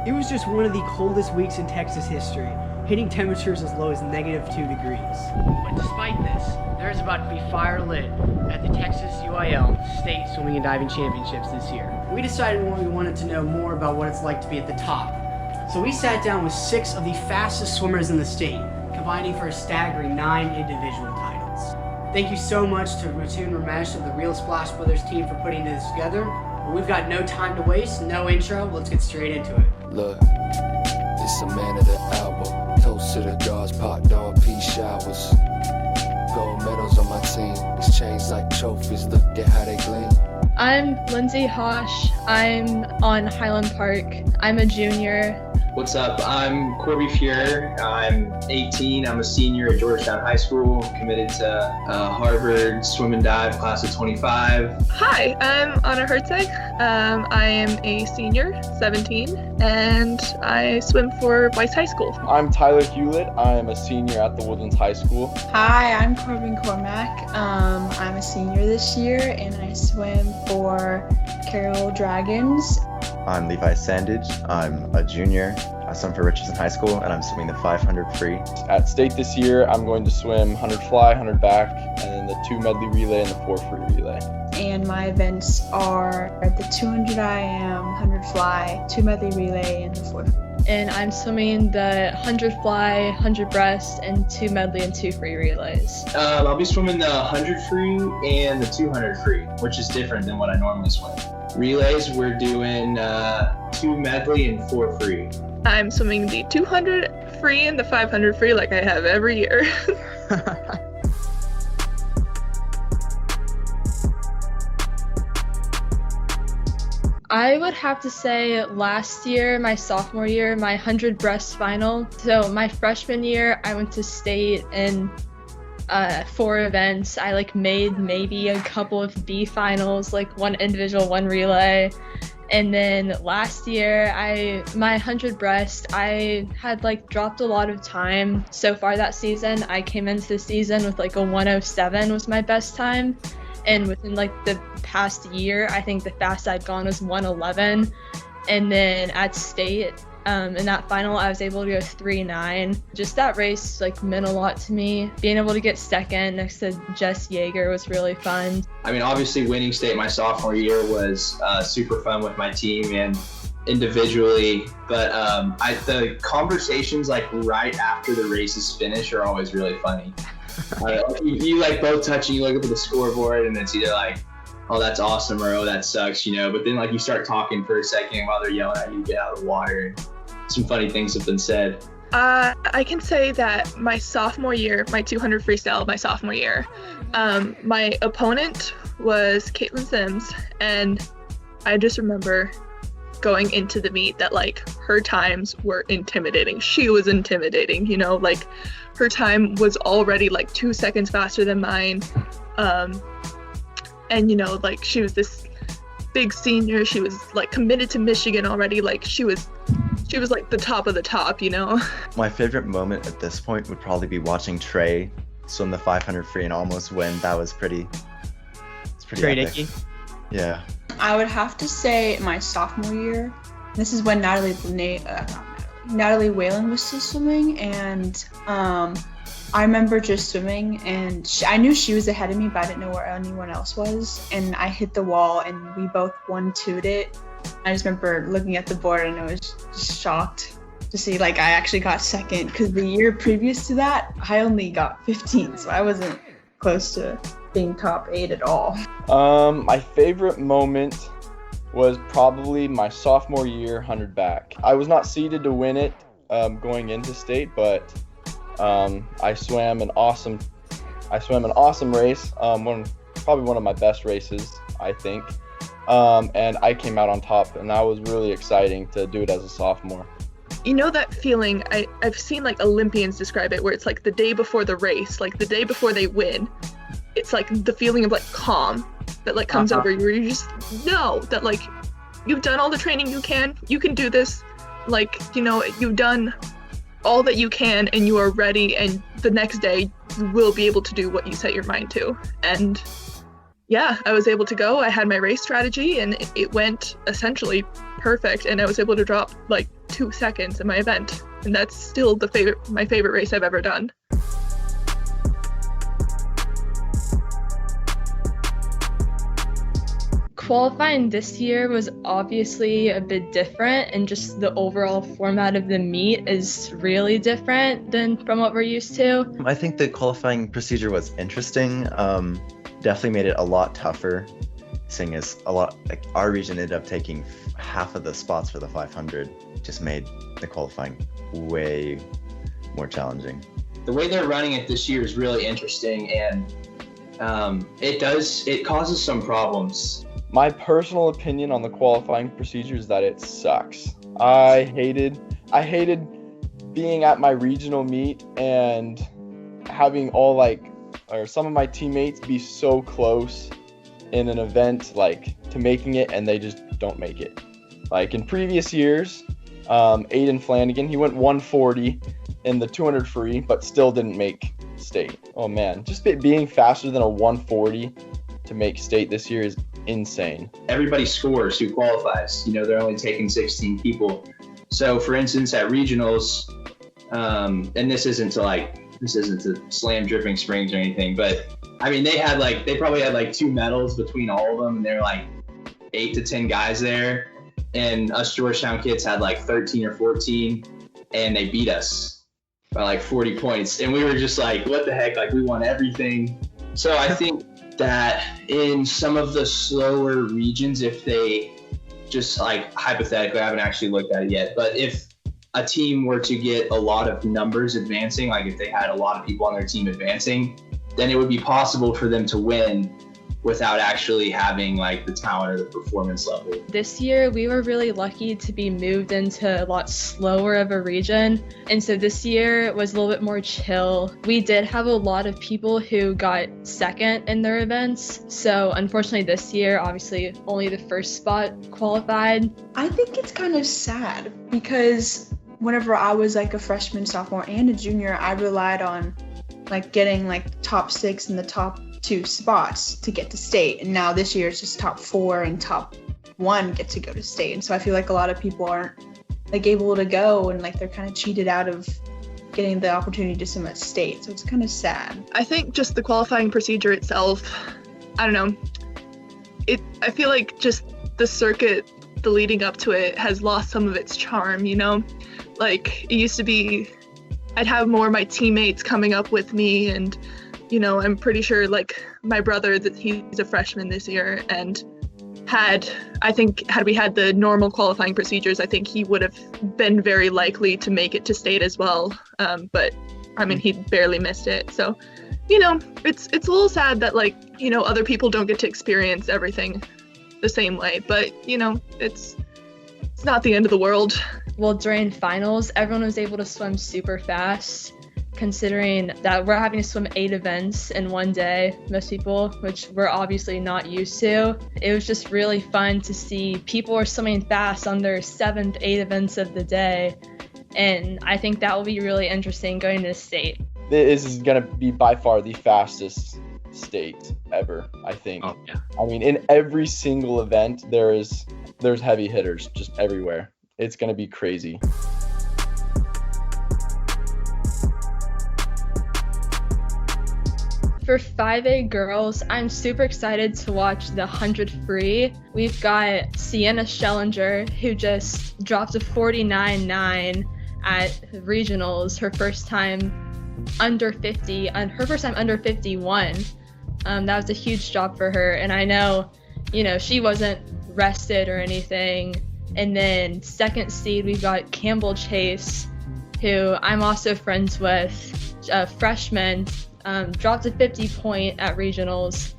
It was just one of the coldest weeks in Texas history, hitting temperatures as low as -2 degrees. But despite this, there is about to be fire lit at the Texas UIL State Swimming and Diving Championships this year. We decided we wanted to know more about what it's like to be at the top. So we sat down with 6 of the fastest swimmers in the state, combining for a staggering 9 individual titles. Thank you so much to Mithuun Ramesh of the Real Splash Brothers team for putting this together. But we've got no time to waste, no intro, let's get straight into it. Look, it's a man of the hour. Toast to the gods, pot dog, peace showers. Gold medals on my team. Exchange like trophies, look at how they gleam. I'm Lindsey Hosch. I'm on Highland Park. I'm a junior. What's up? I'm Corby Furrer. I'm 18. I'm a senior at Georgetown High School. Committed to Harvard Swim and Dive class of 25. Hi, I'm Ana Herceg. I am a senior, 17, and I swim for Weiss High School. I'm Tyler Hulet. I'm a senior at the Woodlands High School. Hi, I'm Corbyn Cormack. I'm a senior this year, and I swim for Carroll Dragons. I'm Levi Sandidge. I'm a junior. I swim for Richardson High School, and I'm swimming the 500 free. At state this year, I'm going to swim 100 fly, 100 back, and then the 2 medley relay and the 4 free relay. And my events are the 200 IM, 100 fly, 2 medley relay, and the 4 free. And I'm swimming the 100 fly, 100 breast, and 2 medley and 2 free relays. I'll be swimming the 100 free and the 200 free, which is different than what I normally swim. Relays, we're doing 2 medley and 4 free. I'm swimming the 200 free and the 500 free like I have every year. I would have to say last year, my sophomore year, my 100 breast final. So my freshman year, I went to state in 4 events. I made maybe a couple of B finals, 1 individual, 1 relay. And then last year, my 100 breast, I had dropped a lot of time so far that season. I came into the season with a 107 was my best time. And within the past year, I think the fastest I'd gone was 111. And then at state, in that final, I was able to go 3.9. Just that race meant a lot to me. Being able to get second next to Jess Yeager was really fun. I mean, obviously winning state my sophomore year was super fun with my team and individually, but the conversations right after the races finish are always really funny. You both touch and you look up at the scoreboard and it's either oh, that's awesome, or oh, that sucks, but then you start talking for a second while they're yelling at you to get out of the water, and some funny things have been said. I can say that my sophomore year, my 200 freestyle my sophomore year, my opponent was Caitlin Sims, and I just remember going into the meet that her times were intimidating. She was intimidating, her time was already 2 seconds faster than mine. And she was this big senior. She was committed to Michigan already. She was the top of the top, My favorite moment at this point would probably be watching Trey swim the 500 free and almost win. That was pretty Trey epic. Dickey. Yeah. I would have to say my sophomore year. This is when Natalie Whalen was still swimming, and I remember just swimming, and I knew she was ahead of me, but I didn't know where anyone else was. And I hit the wall, and we both 1-2'd it. I just remember looking at the board, and I was just shocked to see I actually got second, because the year previous to that, I only got 15, so I wasn't close to being top 8 at all. My favorite moment was probably my sophomore year 100 back. I was not seeded to win it going into state, but I swam an awesome race, probably one of my best races, I think, and I came out on top, and that was really exciting to do it as a sophomore. That feeling, I've seen Olympians describe it, where it's the day before the race, the day before they win. It's the feeling of calm that comes over you, where you just know that you've done all the training you can do this, you've done all that you can, and you are ready, and the next day you will be able to do what you set your mind to. And yeah, I was able to go. I had my race strategy and it went essentially perfect. And I was able to drop like 2 seconds in my event. And that's still my favorite race I've ever done. Qualifying this year was obviously a bit different, and just the overall format of the meet is really different than from what we're used to. I think the qualifying procedure was interesting. Definitely made it a lot tougher, seeing as our region ended up taking half of the spots for the 500. Just made the qualifying way more challenging. The way they're running it this year is really interesting, and it causes some problems. My personal opinion on the qualifying procedure is that it sucks. I hated being at my regional meet and having some of my teammates be so close in an event to making it, and they just don't make it. Like in previous years, Aiden Flanagan, he went 140 in the 200 free, but still didn't make state. Oh man, just being faster than a 140 to make state this year is insane. Everybody scores who qualifies. They're only taking 16 people. So for instance, at regionals, and this isn't to slam Dripping Springs or anything, but I mean, they probably had 2 medals between all of them, and they're 8 to 10 guys there. And us Georgetown kids had 13 or 14, and they beat us by 40 points. And we were just what the heck? We won everything. So I think that in some of the slower regions, if they just hypothetically, I haven't actually looked at it yet, but if a team were to get a lot of numbers advancing, if they had a lot of people on their team advancing, then it would be possible for them to win without actually having the talent or the performance level. This year, we were really lucky to be moved into a lot slower of a region. And so this year was a little bit more chill. We did have a lot of people who got second in their events. So unfortunately this year, obviously only the first spot qualified. I think it's kind of sad because whenever I was a freshman, sophomore, and a junior, I relied on getting top 6 in the top 2 spots to get to state, and now this year it's just top 4 and top 1 get to go to state. And so I feel a lot of people aren't able to go, and they're kind of cheated out of getting the opportunity to swim at state. So it's kind of sad. I think just the qualifying procedure itself, I don't know, I feel just the circuit, the leading up to it has lost some of its charm. It used to be I'd have more of my teammates coming up with me, and I'm pretty sure my brother, that he's a freshman this year, and had we had the normal qualifying procedures, I think he would have been very likely to make it to state as well. But I mean, he barely missed it. So, it's a little sad that other people don't get to experience everything the same way. But it's not the end of the world. Well, during finals, everyone was able to swim super fast, considering that we're having to swim 8 events in one day, most people, which we're obviously not used to. It was just really fun to see people are swimming fast on their 7th, 8 events of the day. And I think that will be really interesting going to state. This is going to be by far the fastest state ever, I think. Oh, yeah. I mean, in every single event, there's heavy hitters just everywhere. It's going to be crazy. For 5A girls, I'm super excited to watch the 100 free. We've got Sienna Schellinger, who just dropped a 49.9 at regionals, her first time under 50, and her first time under 51. That was a huge drop for her, and I know, she wasn't rested or anything. And then second seed, we've got Campbell Chase, who I'm also friends with, a freshman, dropped a 50 point at regionals.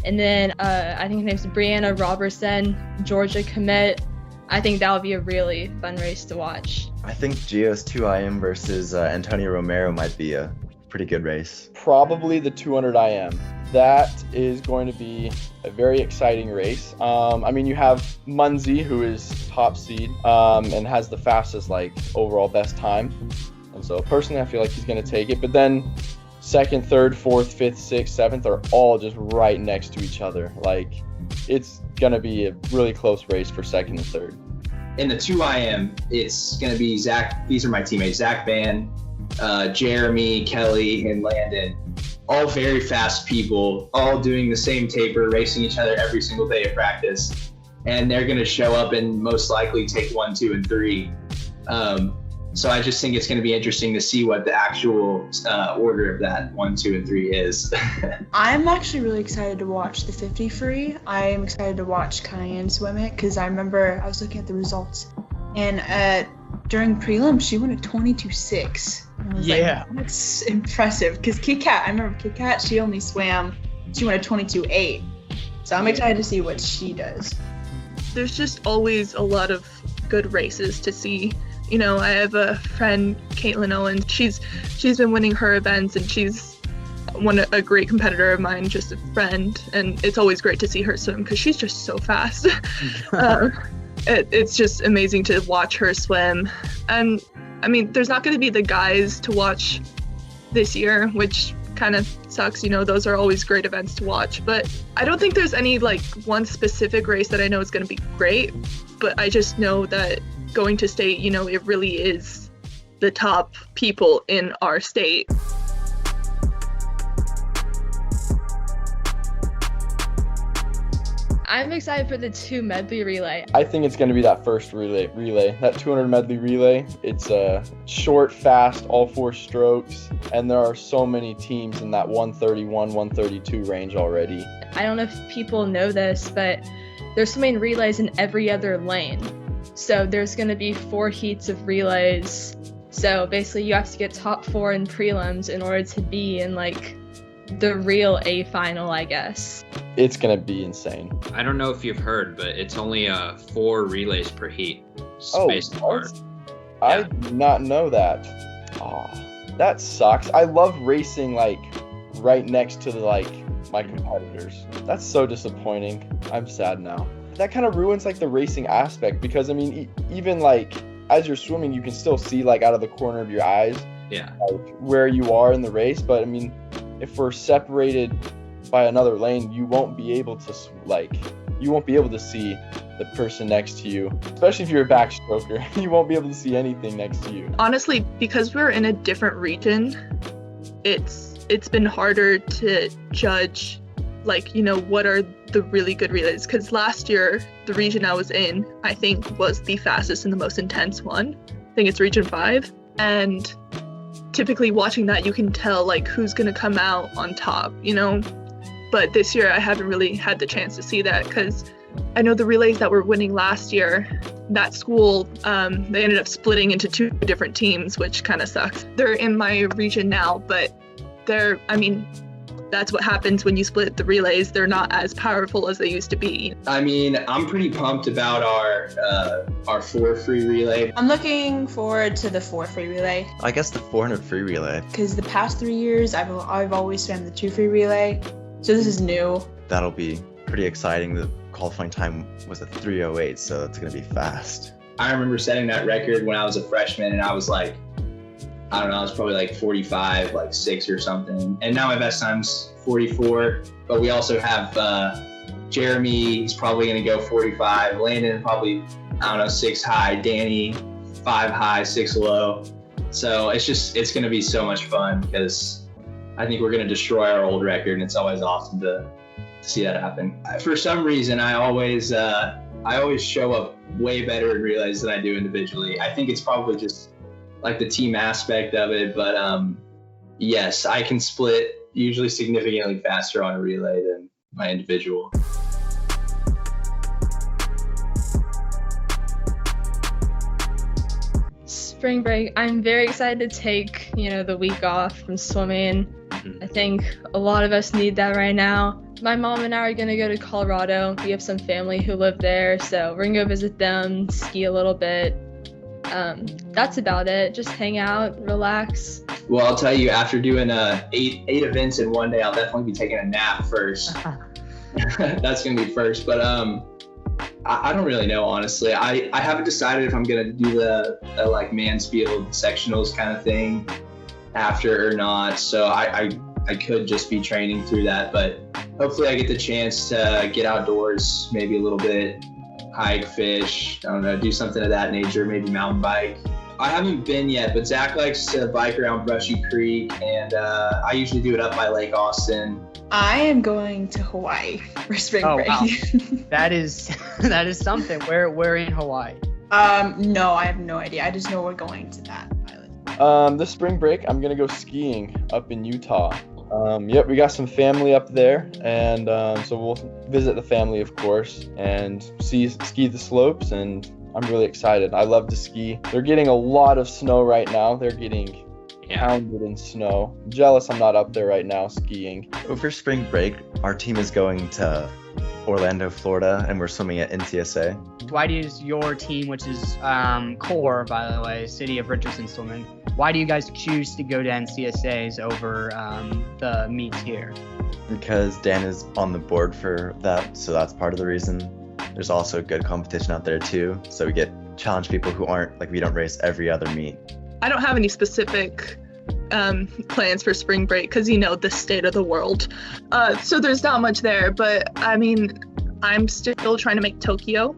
And then I think her name's Brianna Robertson, Georgia commit. I think that would be a really fun race to watch. I think Geo's 2IM versus Antonio Romero might be a pretty good race. Probably the 200 IM. That is going to be a very exciting race. I mean, you have Munzie, who is top seed and has the fastest overall best time. And so personally, I feel like he's going to take it. But then second, third, fourth, fifth, sixth, seventh are all just right next to each other. Like, it's gonna be a really close race for second and third. In the 2IM, it's gonna be Zach. These are my teammates: Zach Van, Jeremy, Kelly, and Landon. All very fast people, all doing the same taper, racing each other every single day of practice. And they're going to show up and most likely take 1, 2, and 3. So I just think it's going to be interesting to see what the actual order of that 1, 2, and 3 is. I'm actually really excited to watch the 50 free. I'm excited to watch Cayenne swim it because I remember I was looking at the results. And during prelim, she went a 22.6. I was like, that's impressive. Because I remember Kit Kat, she went a 22.8. So I'm excited to see what she does. There's just always a lot of good races to see. You know, I have a friend, Caitlin Owens. She's been winning her events, and she's a great competitor of mine, just a friend. And it's always great to see her swim because she's just so fast. It's just amazing to watch her swim. And I mean, there's not going to be the guys to watch this year, which kind of sucks. You know, those are always great events to watch. But I don't think there's any like one specific race that I know is going to be great. But I just know that going to state, you know, it really is the top people in our state. I'm excited for the 2 medley relay. I think it's going to be that first relay, that 200 medley relay. It's short, fast, all 4 strokes, and there are so many teams in that 131, 132 range already. I don't know if people know this, but there's swimming relays in every other lane. So there's going to be 4 heats of relays. So basically you have to get top 4 in prelims in order to be in like the real A final, I guess. It's going to be insane. I don't know if you've heard, but it's only 4 relays per heat. Spaced apart. I did not know that. Oh, that sucks. I love racing like right next to my competitors. That's so disappointing. I'm sad now. That kind of ruins like the racing aspect because I mean, even like as you're swimming, you can still see like out of the corner of your eyes, like, where you are in the race. But I mean, if we're separated by another lane, you won't be able to see the person next to you, especially if you're a backstroker. You won't be able to see anything next to you. Honestly, because we're in a different region, it's been harder to judge, like, you know, what are the really good relays. Because last year, the region I was in, I think, was the fastest and the most intense one. I think it's Region 5. And typically watching that, you can tell, like, who's going to come out on top, you know? But this year, I haven't really had the chance to see that because I know the relays that were winning last year, that school, they ended up splitting into 2 different teams, which kind of sucks. They're in my region now, but that's what happens when you split the relays. They're not as powerful as they used to be. I mean, I'm pretty pumped about our 4 free relay. I'm looking forward to the 4 free relay. I guess the 400 free relay. Because the past 3 years, I've always swam the 2 free relay, so this is new. That'll be pretty exciting. The qualifying time was a 3:08, so it's gonna be fast. I remember setting that record when I was a freshman, and I was like, I don't know, I was probably like 45, like 6 or something. And now my best time's 44, but we also have Jeremy, he's probably gonna go 45. Landon probably, I don't know, 6 high. Danny, 5 high, 6 low. So it's gonna be so much fun because I think we're gonna destroy our old record, and it's always awesome to see that happen. For some reason, I always show up way better in relays than I do individually. I think it's probably just like the team aspect of it, but yes, I can split usually significantly faster on a relay than my individual. Spring break, I'm very excited to take, the week off from swimming. I think a lot of us need that right now. My mom and I are going to go to Colorado. We have some family who live there, so we're going to go visit them, ski a little bit. That's about it. Just hang out, relax. Well, I'll tell you, after doing 8 events in one day, I'll definitely be taking a nap first. That's going to be first, but I don't really know, honestly. I haven't decided if I'm going to do the like Mansfield sectionals kind of thing. after or not. So I could just be training through that, but hopefully I get the chance to get outdoors, maybe a little bit, hike, fish, I don't know, do something of that nature, maybe mountain bike. I haven't been yet, but Zach likes to bike around Brushy Creek, and I usually do it up by Lake Austin. I am going to Hawaii for spring break. Wow. That is something. Where in Hawaii? No, I have no idea. I just know we're going to that island. This spring break, I'm gonna go skiing up in Utah. Yep, we got some family up there, and so we'll visit the family, of course, and ski the slopes, and I'm really excited. I love to ski. They're getting a lot of snow right now. They're getting pounded in snow. I'm jealous I'm not up there right now skiing. Over spring break, our team is going to Orlando, Florida, and we're swimming at NCSA. Why does your team, which is CORE, by the way, City of Richardson Swimming, why do you guys choose to go to NCSAs over the meets here? Because Dan is on the board for that, so that's part of the reason. There's also good competition out there too, so we get challenge people who aren't, like, we don't race every other meet. I don't have any specific plans for spring break because, you know, the state of the world. So there's not much there, but I mean, I'm still trying to make Tokyo.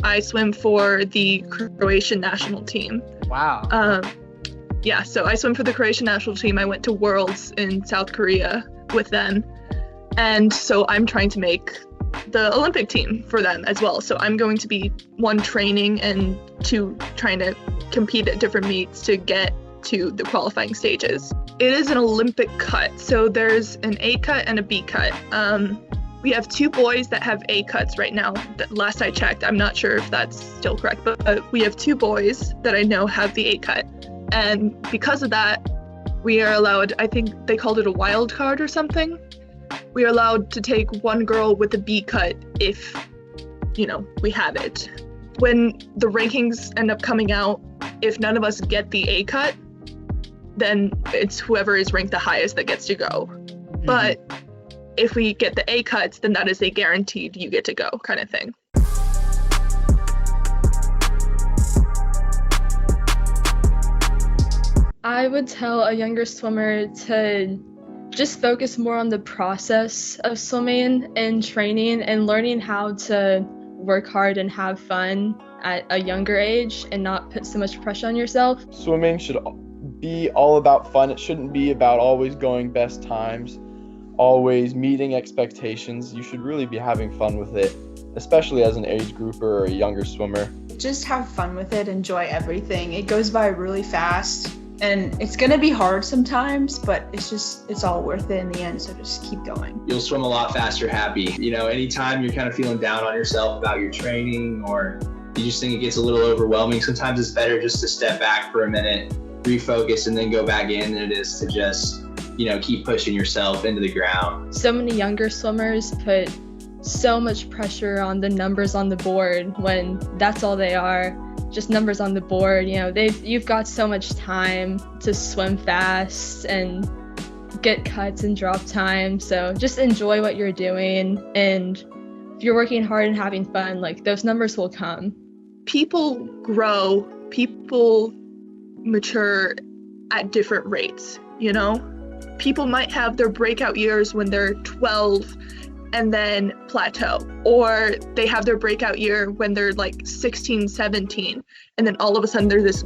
I swim for the Croatian national team. Wow. Yeah, so I swim for the Croatian national team. I went to Worlds in South Korea with them. And so I'm trying to make the Olympic team for them as well. So I'm going to be training and trying to compete at different meets to get to the qualifying stages. It is an Olympic cut. So there's an A cut and a B cut. We have 2 boys that have A cuts right now. Last I checked, I'm not sure if that's still correct, but we have 2 boys that I know have the A cut. And because of that, we are allowed, I think they called it a wild card or something. We are allowed to take one girl with a B cut if, you know, we have it. When the rankings end up coming out, if none of us get the A cut, then it's whoever is ranked the highest that gets to go. Mm-hmm. But if we get the A cuts, then that is a guaranteed you get to go kind of thing. I would tell a younger swimmer to just focus more on the process of swimming and training and learning how to work hard and have fun at a younger age and not put so much pressure on yourself. Swimming should be all about fun. It shouldn't be about always going best times, always meeting expectations. You should really be having fun with it, especially as an age grouper or a younger swimmer. Just have fun with it, enjoy everything. It goes by really fast. And it's going to be hard sometimes, but it's all worth it in the end, so just keep going. You'll swim a lot faster happy. You know, anytime you're kind of feeling down on yourself about your training, or you just think it gets a little overwhelming, sometimes it's better just to step back for a minute, refocus, and then go back in than it is to just, you know, keep pushing yourself into the ground. So many younger swimmers put so much pressure on the numbers on the board when that's all they are. Just numbers on the board. You know, you've got so much time to swim fast and get cuts and drop time, so just enjoy what you're doing, and if you're working hard and having fun, like, those numbers will come. People grow, people mature at different rates, you know? People might have their breakout years when they're 12 and then plateau, or they have their breakout year when they're like 16, 17, and then all of a sudden they're this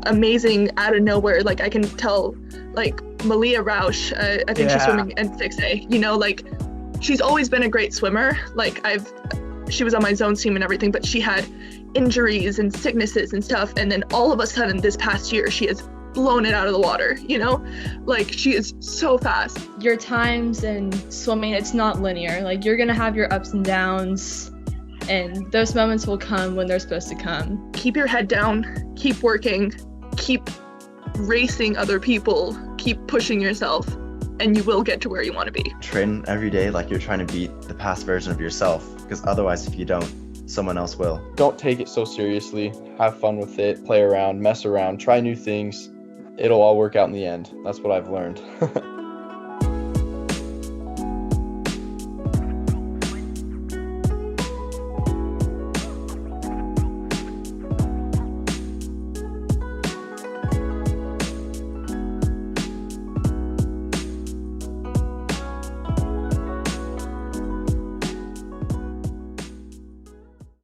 amazing out of nowhere. Like, I can tell, like, Malia Rausch, I think she's swimming N6A, you know, like, she's always been a great swimmer. Like, she was on my zone team and everything, but she had injuries and sicknesses and stuff, and then all of a sudden this past year she has blown it out of the water, you know? Like, she is so fast. Your times in swimming, it's not linear. Like, you're gonna have your ups and downs, and those moments will come when they're supposed to come. Keep your head down, keep working, keep racing other people, keep pushing yourself, and you will get to where you want to be. Train every day like you're trying to beat the past version of yourself, because otherwise, if you don't, someone else will. Don't take it so seriously. Have fun with it, play around, mess around, try new things. It'll all work out in the end. That's what I've learned.